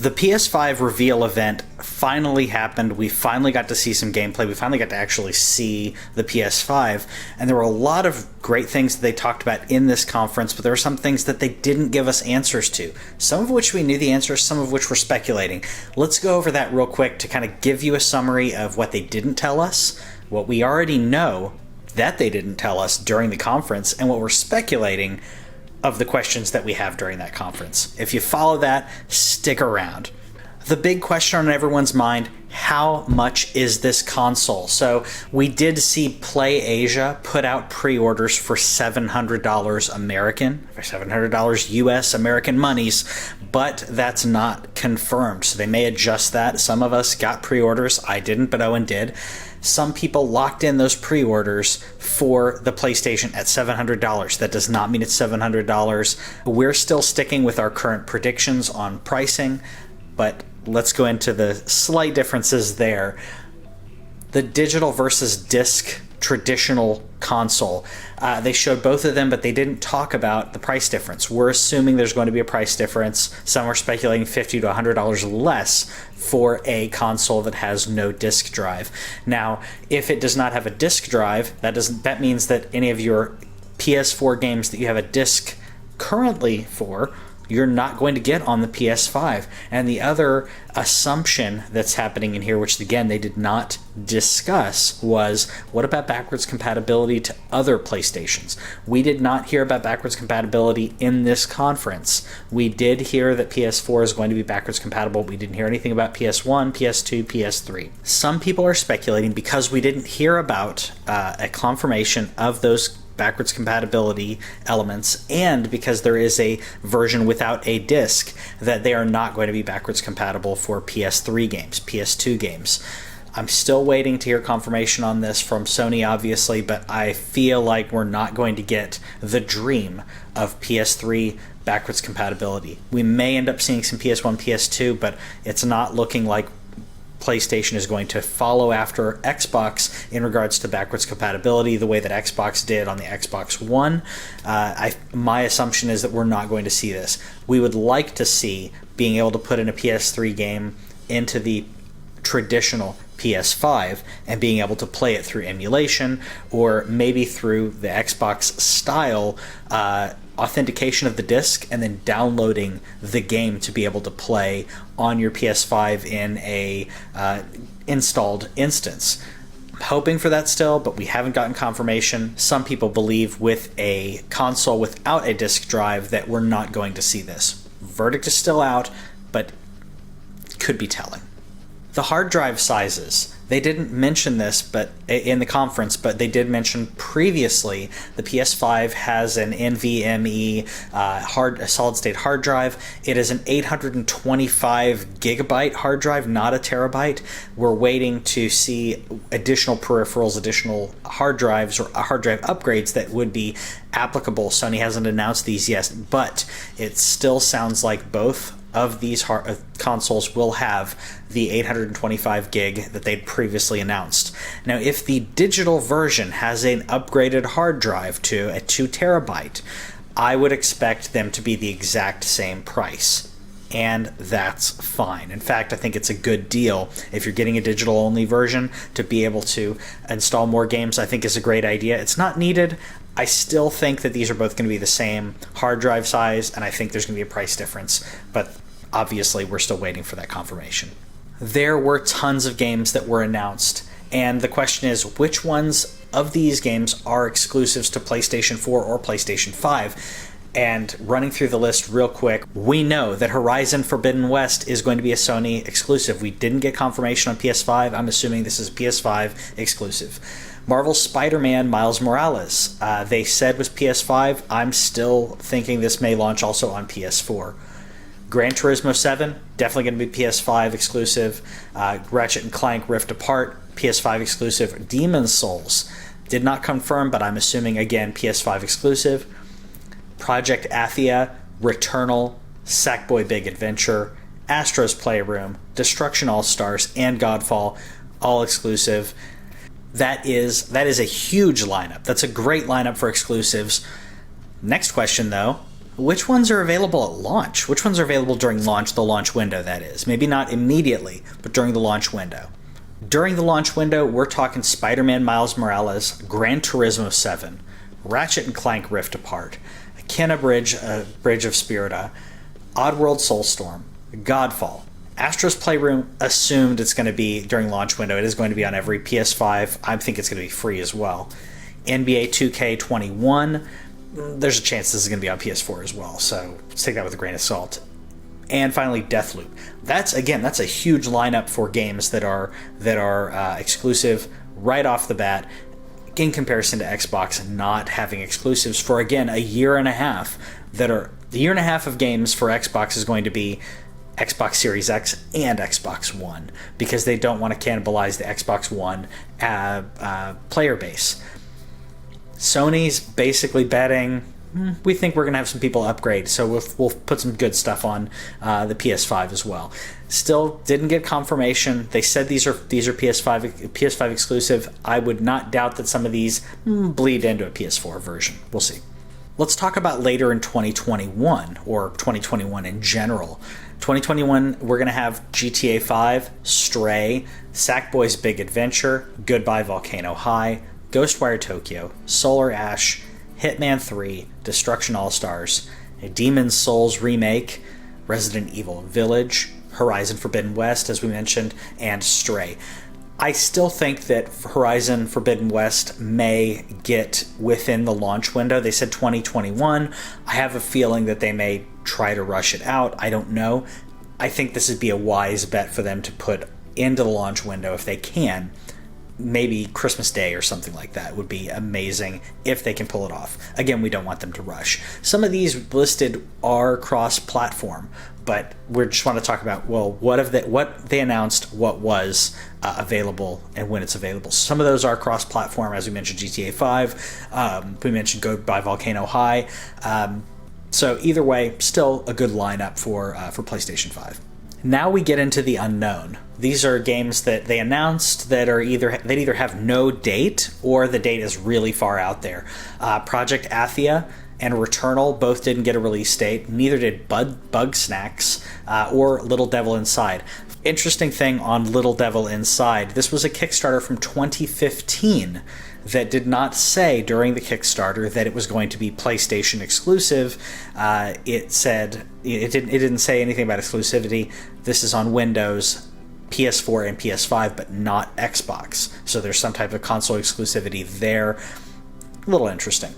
The PS5 reveal event finally happened. We finally got to see some gameplay. We finally got to actually see the PS5. And there were a lot of great things that they talked about in this conference, but there were some things that they didn't give us answers to. Some of which we knew the answers, some of which we're speculating. Let's go over that real quick to kind of give you a summary of what they didn't tell us, what we already know that they didn't tell us during the conference, and what we're speculating of the questions that we have during that conference. If you follow that, stick around. The big question on everyone's mind, how much is this console? So we did see Play Asia put out pre-orders for $700 American, for $700 US American monies, but that's not confirmed. So they may adjust that. Some of us got pre-orders. I didn't, but Owen did. Some people locked in those pre-orders for the PlayStation at $700. That does not mean it's $700. We're still sticking with our current predictions on pricing, but let's go into the slight differences there. The digital versus disc traditional console. They showed both of them, but they didn't talk about the price difference. We're assuming there's going to be a price difference. Some are speculating $50 to $100 less for a console that has no disk drive. Now, if it does not have a disk drive, that means that any of your PS4 games that you have a disc currently for, you're not going to get on the PS5. And the other assumption that's happening in here, which again they did not discuss, was what about backwards compatibility to other PlayStations? We did not hear about backwards compatibility in this conference. We did hear that PS4 is going to be backwards compatible. We didn't hear anything about PS1, PS2, PS3. Some people are speculating, because we didn't hear about a confirmation of those backwards compatibility elements, and because there is a version without a disc, that they are not going to be backwards compatible for PS3 games, PS2 games. I'm still waiting to hear confirmation on this from Sony, obviously, but I feel like we're not going to get the dream of PS3 backwards compatibility. We may end up seeing some PS1, PS2, but it's not looking like PlayStation is going to follow after Xbox in regards to backwards compatibility the way that Xbox did on the Xbox One. My assumption is that we're not going to see this. We would like to see being able to put in a PS3 game into the traditional PS5 and being able to play it through emulation, or maybe through the Xbox style authentication of the disc and then downloading the game to be able to play on your PS5 in a installed instance. I'm hoping for that still, but we haven't gotten confirmation. Some people believe with a console without a disc drive that we're not going to see this. Verdict is still out, but could be telling. The hard drive sizes. They didn't mention this but in the conference, but they did mention previously the PS5 has an NVMe solid-state hard drive. It is an 825 gigabyte hard drive, not a terabyte. We're waiting to see additional peripherals, additional hard drives, or hard drive upgrades that would be applicable. Sony hasn't announced these yet, but it still sounds like both of these consoles will have the 825 gig that they'd previously announced. Now, if the digital version has an upgraded hard drive to a 2 terabyte, I would expect them to be the exact same price. And that's fine. In fact, I think it's a good deal. If you're getting a digital-only version, to be able to install more games, I think is a great idea. It's not needed. I still think that these are both going to be the same hard drive size, and I think there's going to be a price difference. But obviously, we're still waiting for that confirmation. There were tons of games that were announced, and the question is, which ones of these games are exclusives to PlayStation 4 or PlayStation 5? And running through the list real quick, we know that Horizon Forbidden West is going to be a Sony exclusive. We didn't get confirmation on PS5. I'm assuming this is a PS5 exclusive. Marvel's Spider-Man Miles Morales, they said was PS5. I'm still thinking this may launch also on PS4. Gran Turismo 7, definitely going to be PS5 exclusive. Ratchet and Clank Rift Apart, PS5 exclusive. Demon's Souls, did not confirm, but I'm assuming, again, PS5 exclusive. Project Athia, Returnal, Sackboy Big Adventure, Astro's Playroom, Destruction All-Stars, and Godfall, all exclusive. That is a huge lineup. That's a great lineup for exclusives. Next question, though, Which ones are available at launch? Which ones are available during launch, the launch window, that is? Maybe not immediately, but during the launch window. During the launch window, we're talking Spider-Man Miles Morales, Gran Turismo 7, Ratchet and Clank Rift Apart, Kena Bridge of Spiritu, Oddworld Soulstorm, Godfall, Astro's Playroom. Assumed it's going to be during launch window. It is going to be on every PS5. I think it's going to be free as well. NBA 2K21. There's a chance this is going to be on PS4 as well, so let's take that with a grain of salt. And finally, Deathloop. That's a huge lineup for games that are exclusive right off the bat, in comparison to Xbox not having exclusives for, again, a year and a half. The year and a half of games for Xbox is going to be Xbox Series X and Xbox One, because they don't want to cannibalize the Xbox One player base. Sony's basically betting, we think we're going to have some people upgrade, so we'll put some good stuff on the PS5 as well. Still didn't get confirmation. They said these are PS5 exclusive. I would not doubt that some of these bleed into a PS4 version. We'll see. Let's talk about later in 2021, or 2021 in general. 2021, we're going to have GTA 5, Stray, Sackboy's Big Adventure, Goodbye Volcano High, Ghostwire Tokyo, Solar Ash, Hitman 3, Destruction All-Stars, a Demon's Souls remake, Resident Evil Village, Horizon Forbidden West, as we mentioned, and Stray. I still think that Horizon Forbidden West may get within the launch window. They said 2021. I have a feeling that they may try to rush it out. I don't know. I think this would be a wise bet for them to put into the launch window if they can. Maybe Christmas Day or something like that would be amazing if they can pull it off. Again, we don't want them to rush. Some of these listed are cross-platform, but we just want to talk about, well, what they announced, what was available, and when it's available. Some of those are cross-platform, as we mentioned, GTA 5. We mentioned Goodbye Volcano High. So either way, still a good lineup for PlayStation 5. Now we get into the unknown. These are games that they announced that either have no date, or the date is really far out there. Project Athia and Returnal both didn't get a release date. Neither did Bug Snacks or Little Devil Inside. Interesting thing on Little Devil Inside, this was a Kickstarter from 2015 that did not say during the Kickstarter that it was going to be PlayStation exclusive. It didn't say anything about exclusivity. This is on Windows, PS4, and PS5, but not Xbox. So there's some type of console exclusivity there. A little interesting.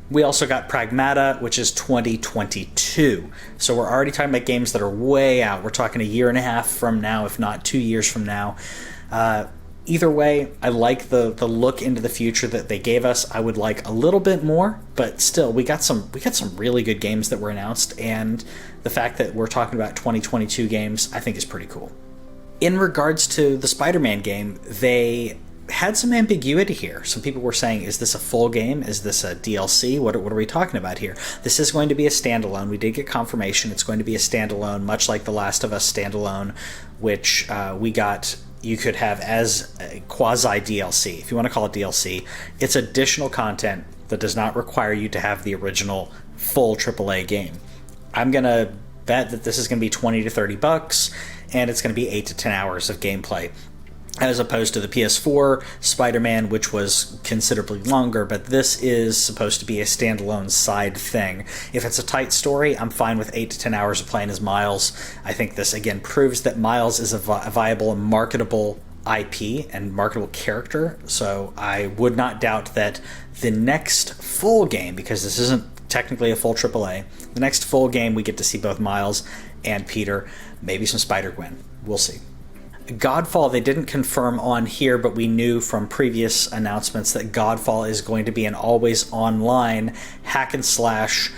We also got Pragmata, which is 2022. So we're already talking about games that are way out. We're talking a year and a half from now, if not 2 years from now. Either way, I like the look into the future that they gave us. I would like a little bit more, but still, we got some really good games that were announced, and the fact that we're talking about 2022 games, I think is pretty cool. In regards to the Spider-Man game, they had some ambiguity here. Some people were saying, is this a full game? Is this a DLC? What are we talking about here? This is going to be a standalone. We did get confirmation it's going to be a standalone, much like The Last of Us standalone, which we got. You could have as a quasi DLC, if you want to call it DLC. It's additional content that does not require you to have the original full AAA game. I'm going to bet that this is going to be $20 to $30, and it's going to be 8 to 10 hours of gameplay, as opposed to the PS4 Spider-Man, which was considerably longer, but this is supposed to be a standalone side thing. If it's a tight story, I'm fine with 8 to 10 hours of playing as Miles. I think this, again, proves that Miles is a viable and marketable IP and marketable character, so I would not doubt that the next full game, because this isn't technically a full AAA, the next full game we get to see both Miles and Peter, maybe some Spider-Gwen. We'll see. Godfall, they didn't confirm on here, but we knew from previous announcements that Godfall is going to be an always online hack and slash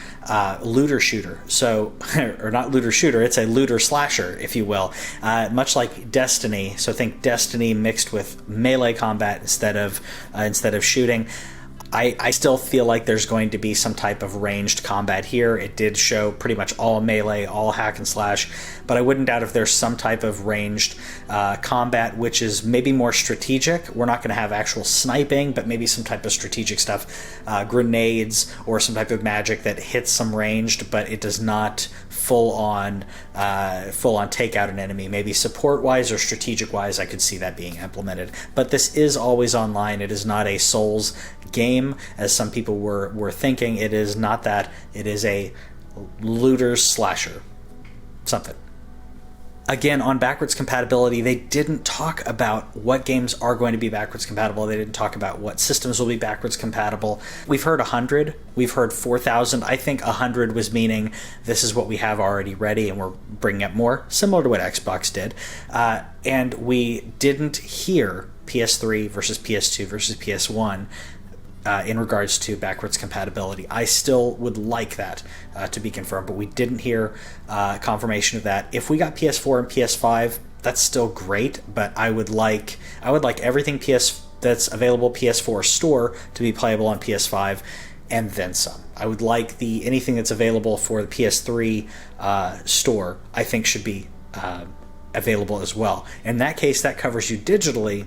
looter shooter. So, or not looter shooter, it's a looter slasher, if you will. Much like Destiny. So think Destiny mixed with melee combat instead of shooting. I still feel like there's going to be some type of ranged combat here. It did show pretty much all melee, all hack and slash, but I wouldn't doubt if there's some type of ranged combat, which is maybe more strategic. We're not going to have actual sniping, but maybe some type of strategic stuff, grenades or some type of magic that hits some ranged, but it does not full on take out an enemy. Maybe support wise or strategic wise, I could see that being implemented. But this is always online. It is not a Souls game, as some people were thinking. It is not that. It is a looter slasher. Something. Again, on backwards compatibility, they didn't talk about what games are going to be backwards compatible. They didn't talk about what systems will be backwards compatible. We've heard 100. We've heard 4,000. I think 100 was meaning this is what we have already ready and we're bringing up more, similar to what Xbox did. And we didn't hear PS3 versus PS2 versus PS1 in regards to backwards compatibility. I still would like that to be confirmed, but we didn't hear confirmation of that. If we got PS4 and PS5, that's still great, but I would like everything that's available PS4 store to be playable on PS5 and then some. I would like anything that's available for the PS3 store, I think should be available as well. In that case, that covers you digitally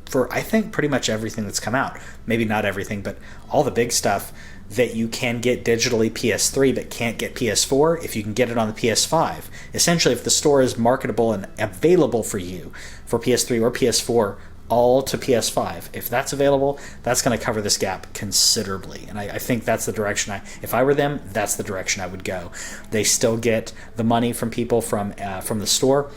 for, I think, pretty much everything that's come out. Maybe not everything, but all the big stuff that you can get digitally PS3 but can't get PS4, if you can get it on the PS5. Essentially, if the store is marketable and available for you for PS3 or PS4, all to PS5, if that's available, that's going to cover this gap considerably. And I think that's the direction if I were them, that's the direction I would go. They still get the money from people from the store.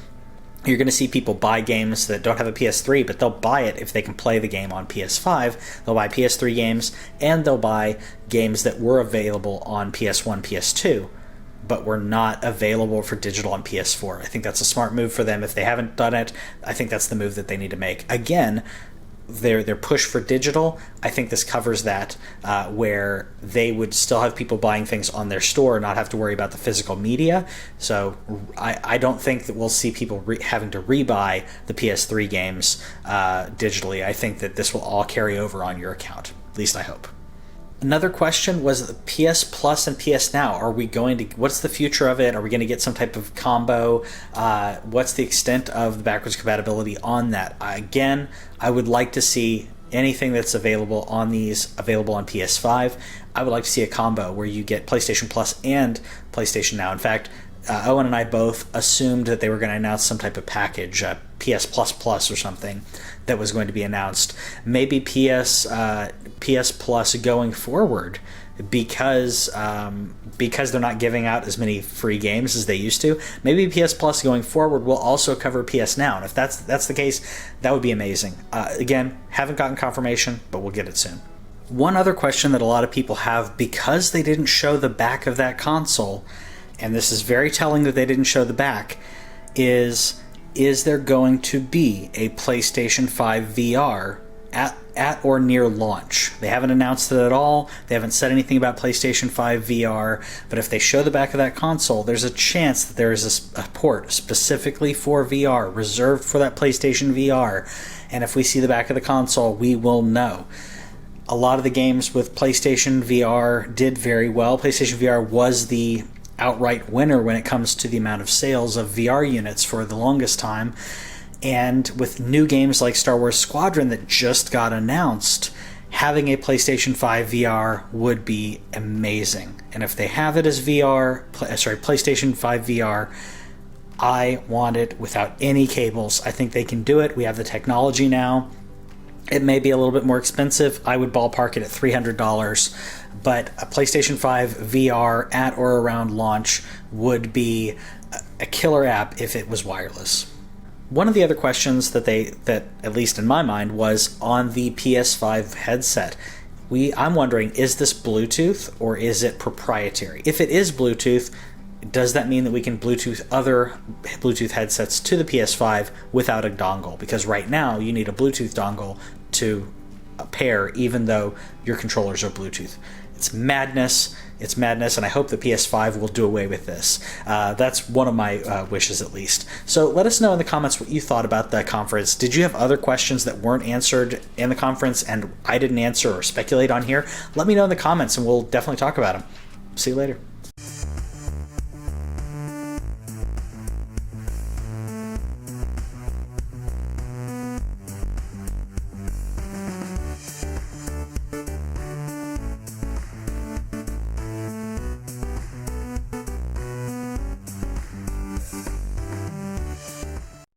You're going to see people buy games that don't have a PS3, but they'll buy it if they can play the game on PS5. They'll buy PS3 games, and they'll buy games that were available on PS1, PS2, but were not available for digital on PS4. I think that's a smart move for them. If they haven't done it, I think that's the move that they need to make. Again, their push for digital, I think this covers that, where they would still have people buying things on their store and not have to worry about the physical media. So I don't think that we'll see people having to rebuy the PS3 games digitally. I think that this will all carry over on your account. At least I hope. Another question was PS Plus and PS Now. What's the future of it? Are we going to get some type of combo? What's the extent of the backwards compatibility on that? Again, I would like to see anything that's available on PS5. I would like to see a combo where you get PlayStation Plus and PlayStation Now. In fact, Owen and I both assumed that they were going to announce some type of package, PS Plus Plus or something, that was going to be announced. Maybe PS Plus going forward, because they're not giving out as many free games as they used to. Maybe PS Plus going forward will also cover PS Now, and if that's the case, that would be amazing. Again, haven't gotten confirmation, but we'll get it soon. One other question that a lot of people have, because they didn't show the back of that console, and this is very telling that they didn't show the back, is there going to be a PlayStation 5 VR at or near launch? They haven't announced it at all. They haven't said anything about PlayStation 5 VR, but if they show the back of that console, there's a chance that there is a port specifically for VR, reserved for that PlayStation VR, and if we see the back of the console, we will know. A lot of the games with PlayStation VR did very well. PlayStation VR was the outright winner when it comes to the amount of sales of VR units for the longest time. And with new games like Star Wars Squadron that just got announced, having a PlayStation 5 VR would be amazing. And if they have it as PlayStation 5 VR, I want it without any cables. I think they can do it. We have the technology now. It may be a little bit more expensive. I would ballpark it at $300, but a PlayStation 5 VR at or around launch would be a killer app if it was wireless. One of the other questions that at least in my mind, was on the PS5 headset. I'm wondering, is this Bluetooth or is it proprietary? If it is Bluetooth, does that mean that we can Bluetooth other Bluetooth headsets to the PS5 without a dongle? Because right now you need a Bluetooth dongle to pair, even though your controllers are Bluetooth. It's madness. It's madness, and I hope the PS5 will do away with this. That's one of my wishes, at least. So let us know in the comments what you thought about that conference. Did you have other questions that weren't answered in the conference and I didn't answer or speculate on here? Let me know in the comments, and we'll definitely talk about them. See you later.